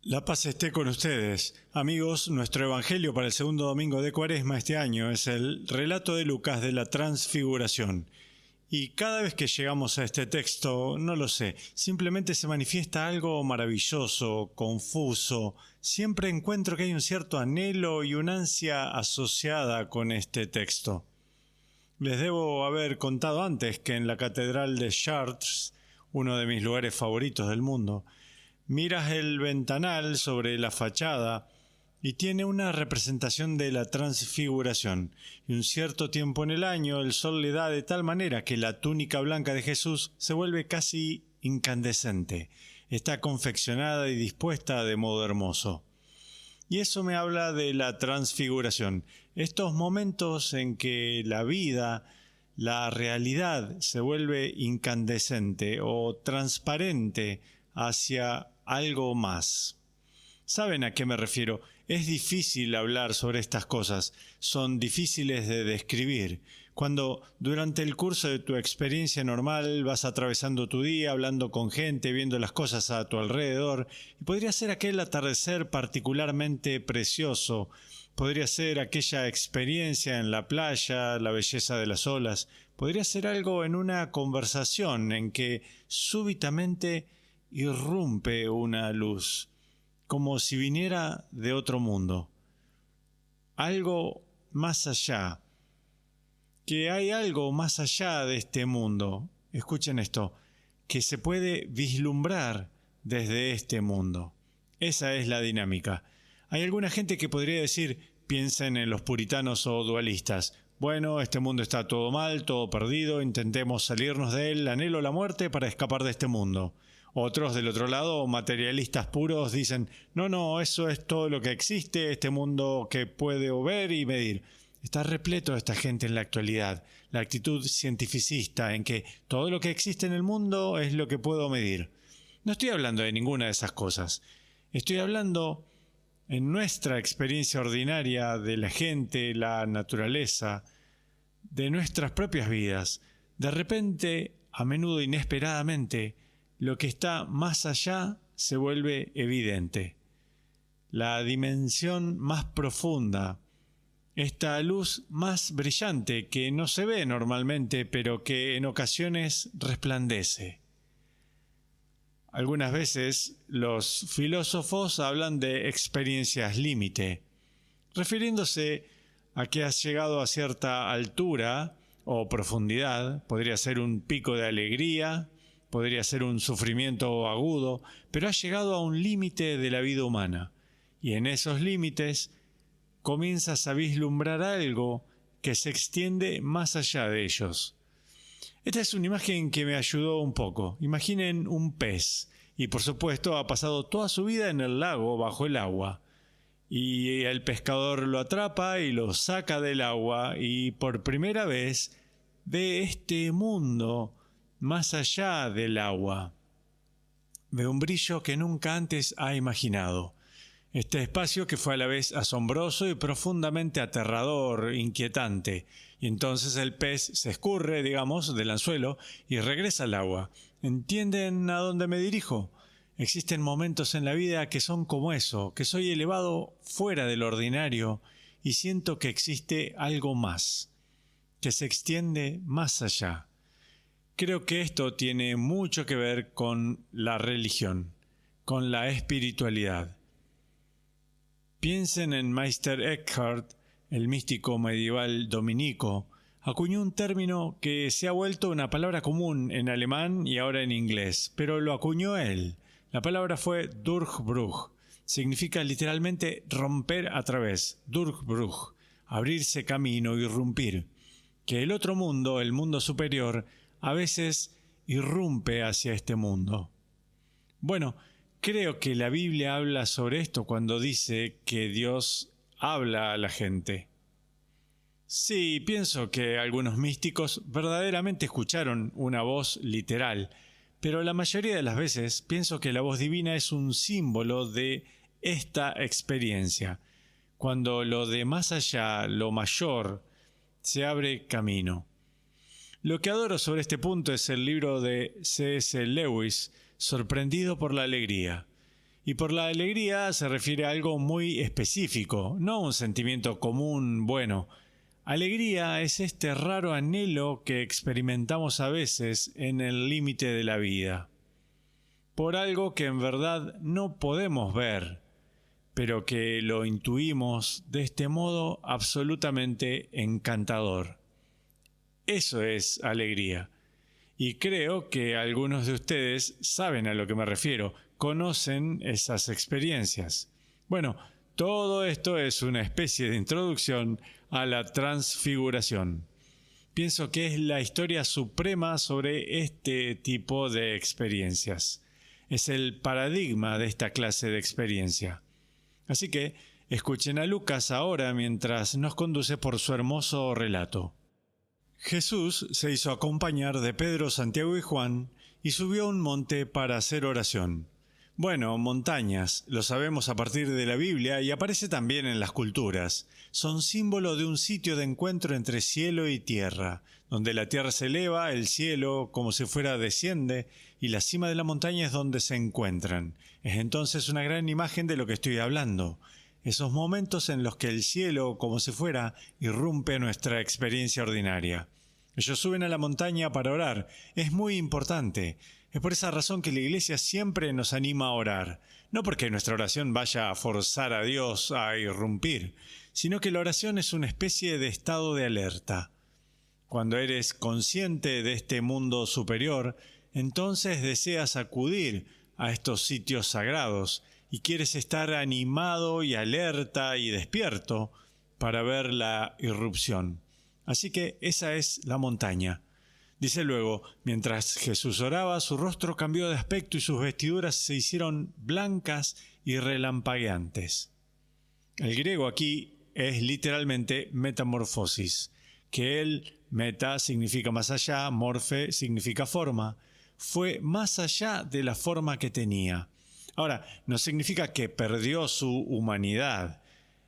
La paz esté con ustedes. Amigos, nuestro evangelio para el segundo domingo de Cuaresma este año es el relato de Lucas de la Transfiguración. Y cada vez que llegamos a este texto, no lo sé, simplemente se manifiesta algo maravilloso, confuso. Siempre encuentro que hay un cierto anhelo y una ansia asociada con este texto. Les debo haber contado antes que en la Catedral de Chartres, uno de mis lugares favoritos del mundo, miras el ventanal sobre la fachada y tiene una representación de la Transfiguración. Y un cierto tiempo en el año el sol le da de tal manera que la túnica blanca de Jesús se vuelve casi incandescente. Está confeccionada y dispuesta de modo hermoso. Y eso me habla de la Transfiguración. Estos momentos en que la vida, la realidad se vuelve incandescente o transparente hacia algo más. ¿Saben a qué me refiero? Es difícil hablar sobre estas cosas, son difíciles de describir. Cuando durante el curso de tu experiencia normal vas atravesando tu día, hablando con gente, viendo las cosas a tu alrededor, y podría ser aquel atardecer particularmente precioso, podría ser aquella experiencia en la playa, la belleza de las olas, podría ser algo en una conversación en que súbitamente irrumpe una luz, como si viniera de otro mundo. Algo más allá, que hay algo más allá de este mundo. Escuchen esto, que se puede vislumbrar desde este mundo. Esa es la dinámica. Hay alguna gente que podría decir, piensen en los puritanos o dualistas. Bueno, este mundo está todo mal, todo perdido, intentemos salirnos de él, anhelo la muerte para escapar de este mundo. Otros, del otro lado, materialistas puros, dicen, no, eso es todo lo que existe, este mundo que puedo ver y medir. Está repleto de esta gente en la actualidad, la actitud cientificista en que todo lo que existe en el mundo es lo que puedo medir. No estoy hablando de ninguna de esas cosas. Estoy hablando, en nuestra experiencia ordinaria, de la gente, la naturaleza, de nuestras propias vidas. De repente, a menudo inesperadamente, lo que está más allá se vuelve evidente. La dimensión más profunda, esta luz más brillante que no se ve normalmente, pero que en ocasiones resplandece. Algunas veces los filósofos hablan de experiencias límite, refiriéndose a que has llegado a cierta altura o profundidad, podría ser un pico de alegría, podría ser un sufrimiento agudo, pero has llegado a un límite de la vida humana, y en esos límites comienzas a vislumbrar algo que se extiende más allá de ellos. Esta es una imagen que me ayudó un poco. Imaginen un pez, y por supuesto ha pasado toda su vida en el lago, bajo el agua, y el pescador lo atrapa y lo saca del agua, y por primera vez ve este mundo más allá del agua. Ve un brillo que nunca antes ha imaginado. Este espacio que fue a la vez asombroso y profundamente aterrador, inquietante. Y entonces el pez se escurre, digamos, del anzuelo y regresa al agua. ¿Entienden a dónde me dirijo? Existen momentos en la vida que son como eso, que soy elevado fuera del ordinario y siento que existe algo más, que se extiende más allá. Creo que esto tiene mucho que ver con la religión, con la espiritualidad. Piensen en Meister Eckhart, el místico medieval dominico, acuñó un término que se ha vuelto una palabra común en alemán y ahora en inglés, pero lo acuñó él. La palabra fue Durchbruch. Significa literalmente romper a través, Durchbruch, abrirse camino, irrumpir. Que el otro mundo, el mundo superior, a veces irrumpe hacia este mundo. Bueno, creo que la Biblia habla sobre esto cuando dice que Dios habla a la gente. Sí, pienso que algunos místicos verdaderamente escucharon una voz literal, pero la mayoría de las veces pienso que la voz divina es un símbolo de esta experiencia, cuando lo de más allá, lo mayor, se abre camino. Lo que adoro sobre este punto es el libro de C.S. Lewis, Sorprendido por la alegría. Y por la alegría se refiere a algo muy específico, no un sentimiento común, bueno. Alegría es este raro anhelo que experimentamos a veces en el límite de la vida, por algo que en verdad no podemos ver, pero que lo intuimos de este modo absolutamente encantador. Eso es alegría. Y creo que algunos de ustedes saben a lo que me refiero, conocen esas experiencias. Bueno, todo esto es una especie de introducción a la transfiguración. Pienso que es la historia suprema sobre este tipo de experiencias. Es el paradigma de esta clase de experiencia. Así que escuchen a Lucas ahora mientras nos conduce por su hermoso relato. Jesús se hizo acompañar de Pedro, Santiago y Juan y subió a un monte para hacer oración. Bueno, montañas, lo sabemos a partir de la Biblia y aparece también en las culturas. Son símbolo de un sitio de encuentro entre cielo y tierra, donde la tierra se eleva, el cielo como si fuera desciende y la cima de la montaña es donde se encuentran. Es entonces una gran imagen de lo que estoy hablando. Esos momentos en los que el cielo, como si fuera, irrumpe nuestra experiencia ordinaria. Ellos suben a la montaña para orar. Es muy importante. Es por esa razón que la Iglesia siempre nos anima a orar. No porque nuestra oración vaya a forzar a Dios a irrumpir, sino que la oración es una especie de estado de alerta. Cuando eres consciente de este mundo superior, entonces deseas acudir a estos sitios sagrados y quieres estar animado y alerta y despierto para ver la irrupción. Así que esa es la montaña. Dice luego, mientras Jesús oraba, su rostro cambió de aspecto y sus vestiduras se hicieron blancas y relampagueantes. El griego aquí es literalmente metamorfosis, que el meta significa más allá, morfe significa forma, fue más allá de la forma que tenía. Ahora, no significa que perdió su humanidad.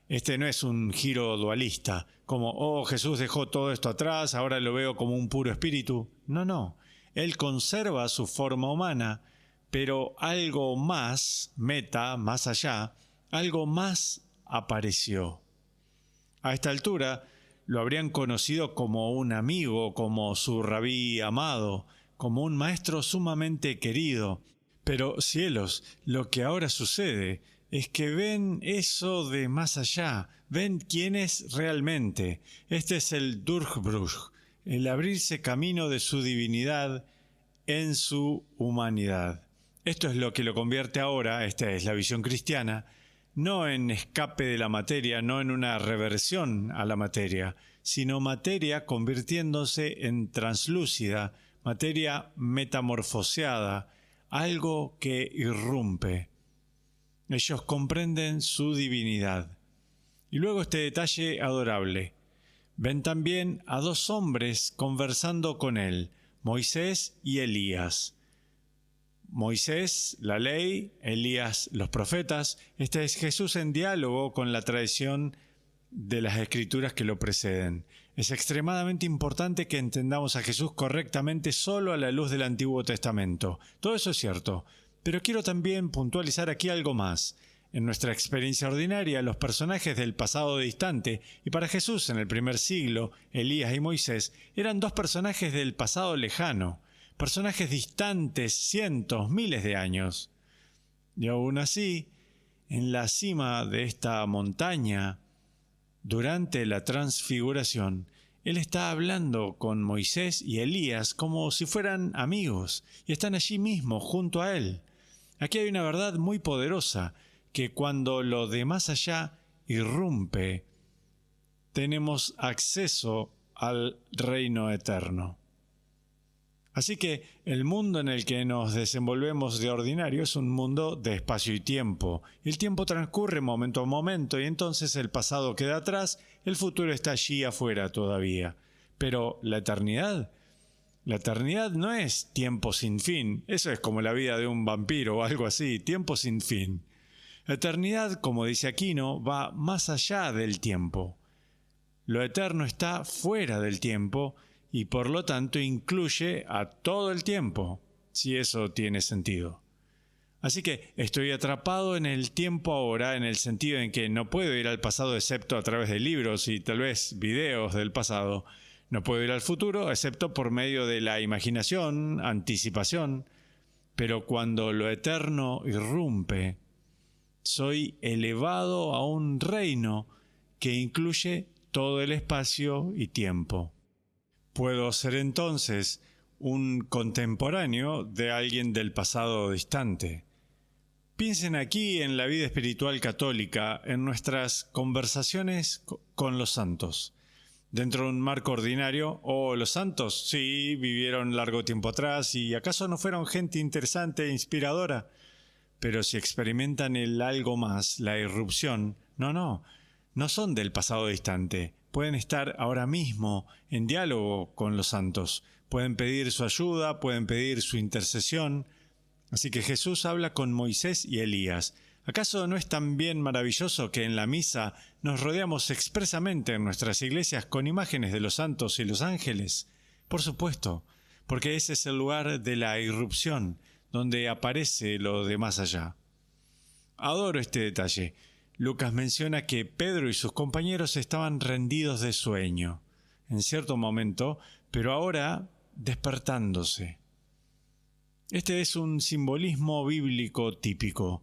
Este no es un giro dualista, como, oh, Jesús dejó todo esto atrás, ahora lo veo como un puro espíritu. No. Él conserva su forma humana, pero algo más, meta, más allá, algo más apareció. A esta altura lo habrían conocido como un amigo, como su rabí amado, como un maestro sumamente querido. Pero, cielos, lo que ahora sucede es que ven eso de más allá, ven quién es realmente. Este es el Durchbruch, el abrirse camino de su divinidad en su humanidad. Esto es lo que lo convierte ahora, esta es la visión cristiana, no en escape de la materia, no en una reversión a la materia, sino materia convirtiéndose en translúcida, materia metamorfoseada, algo que irrumpe. Ellos comprenden su divinidad. Y luego este detalle adorable. Ven también a dos hombres conversando con él, Moisés y Elías. Moisés, la ley, Elías, los profetas. Este es Jesús en diálogo con la tradición de las escrituras que lo preceden. Es extremadamente importante que entendamos a Jesús correctamente solo a la luz del Antiguo Testamento. Todo eso es cierto, pero quiero también puntualizar aquí algo más. En nuestra experiencia ordinaria, los personajes del pasado distante, y para Jesús en el primer siglo, Elías y Moisés, eran dos personajes del pasado lejano, personajes distantes cientos, miles de años. Y aún así, en la cima de esta montaña, durante la transfiguración, Él está hablando con Moisés y Elías como si fueran amigos, y están allí mismo, junto a Él. Aquí hay una verdad muy poderosa, que cuando lo de más allá irrumpe, tenemos acceso al reino eterno. Así que el mundo en el que nos desenvolvemos de ordinario es un mundo de espacio y tiempo. El tiempo transcurre momento a momento y entonces el pasado queda atrás, el futuro está allí afuera todavía. Pero la eternidad no es tiempo sin fin. Eso es como la vida de un vampiro o algo así, tiempo sin fin. La eternidad, como dice Aquino, va más allá del tiempo. Lo eterno está fuera del tiempo y por lo tanto incluye a todo el tiempo, si eso tiene sentido. Así que estoy atrapado en el tiempo ahora, en el sentido en que no puedo ir al pasado excepto a través de libros y tal vez videos del pasado. No puedo ir al futuro excepto por medio de la imaginación, anticipación. Pero cuando lo eterno irrumpe, soy elevado a un reino que incluye todo el espacio y tiempo. Puedo ser entonces un contemporáneo de alguien del pasado distante. Piensen aquí en la vida espiritual católica, en nuestras conversaciones con los santos. Dentro de un marco ordinario, los santos, sí, vivieron largo tiempo atrás y acaso no fueron gente interesante e inspiradora. Pero si experimentan el algo más, la irrupción, no son del pasado distante. Pueden estar ahora mismo en diálogo con los santos. Pueden pedir su ayuda, pueden pedir su intercesión. Así que Jesús habla con Moisés y Elías. ¿Acaso no es también maravilloso que en la misa nos rodeamos expresamente en nuestras iglesias con imágenes de los santos y los ángeles? Por supuesto, porque ese es el lugar de la irrupción, donde aparece lo de más allá. Adoro este detalle. Lucas menciona que Pedro y sus compañeros estaban rendidos de sueño, en cierto momento, pero ahora despertándose. Este es un simbolismo bíblico típico.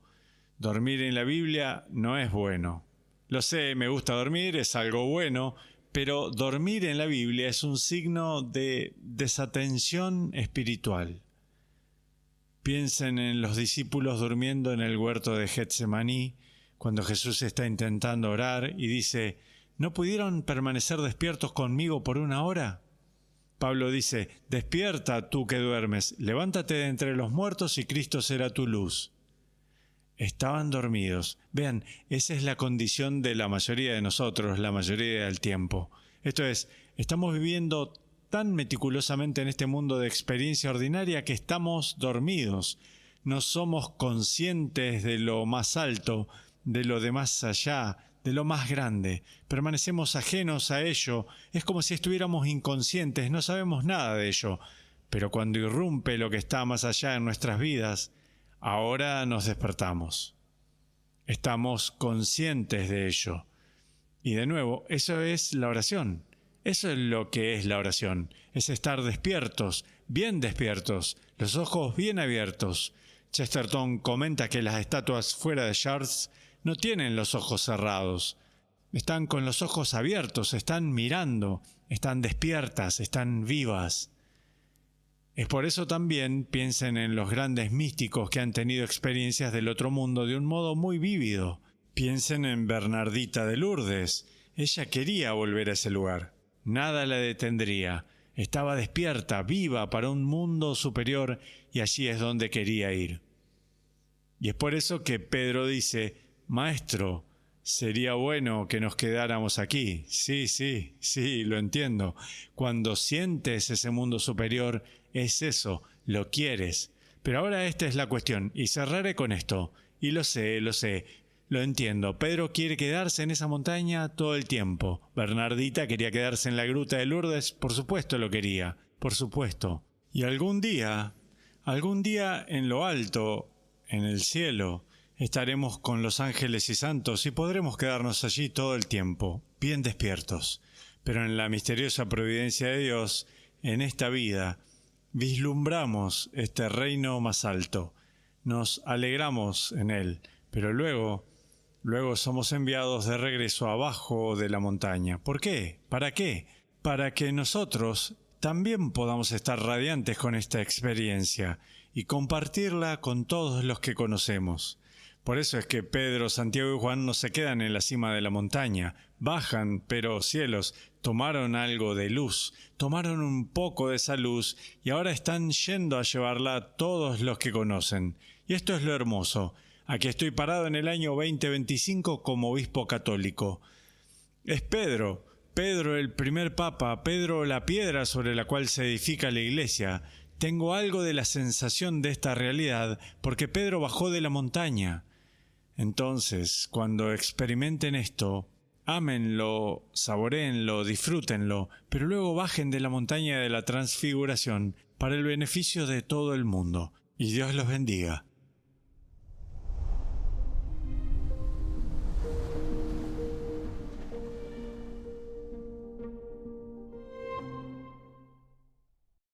Dormir en la Biblia no es bueno. Lo sé, me gusta dormir, es algo bueno, pero dormir en la Biblia es un signo de desatención espiritual. Piensen en los discípulos durmiendo en el huerto de Getsemaní, cuando Jesús está intentando orar y dice, ¿no pudieron permanecer despiertos conmigo por 1 hora? Pablo dice, despierta tú que duermes, levántate de entre los muertos y Cristo será tu luz. Estaban dormidos. Vean, esa es la condición de la mayoría de nosotros, la mayoría del tiempo. Esto es, estamos viviendo tan meticulosamente en este mundo de experiencia ordinaria que estamos dormidos. No somos conscientes de lo más alto, de lo de más allá, de lo más grande. Permanecemos ajenos a ello. Es como si estuviéramos inconscientes, no sabemos nada de ello. Pero cuando irrumpe lo que está más allá en nuestras vidas, ahora nos despertamos. Estamos conscientes de ello. Y de nuevo, eso es la oración. Eso es lo que es la oración. Es estar despiertos, bien despiertos, los ojos bien abiertos. Chesterton comenta que las estatuas fuera de Chartres no tienen los ojos cerrados. Están con los ojos abiertos, están mirando, están despiertas, están vivas. Es por eso también piensen en los grandes místicos que han tenido experiencias del otro mundo de un modo muy vívido. Piensen en Bernardita de Lourdes. Ella quería volver a ese lugar. Nada la detendría. Estaba despierta, viva para un mundo superior y allí es donde quería ir. Y es por eso que Pedro dice, Maestro, sería bueno que nos quedáramos aquí. Sí, lo entiendo. Cuando sientes ese mundo superior, es eso, lo quieres. Pero ahora esta es la cuestión, y cerraré con esto. Y lo sé, lo entiendo. Pedro quiere quedarse en esa montaña todo el tiempo. Bernardita quería quedarse en la gruta de Lourdes, por supuesto lo quería, por supuesto. Y algún día en lo alto, en el cielo, estaremos con los ángeles y santos y podremos quedarnos allí todo el tiempo, bien despiertos. Pero en la misteriosa providencia de Dios, en esta vida, vislumbramos este reino más alto. Nos alegramos en él, pero luego somos enviados de regreso abajo de la montaña. ¿Por qué? ¿Para qué? Para que nosotros también podamos estar radiantes con esta experiencia y compartirla con todos los que conocemos. Por eso es que Pedro, Santiago y Juan no se quedan en la cima de la montaña. Bajan, pero cielos, tomaron algo de luz, tomaron un poco de esa luz y ahora están yendo a llevarla a todos los que conocen. Y esto es lo hermoso. Aquí estoy parado en el año 2025 como obispo católico. Es Pedro el primer papa, Pedro la piedra sobre la cual se edifica la iglesia. Tengo algo de la sensación de esta realidad porque Pedro bajó de la montaña. Entonces, cuando experimenten esto, ámenlo, saboréenlo, disfrútenlo, pero luego bajen de la montaña de la transfiguración para el beneficio de todo el mundo. Y Dios los bendiga.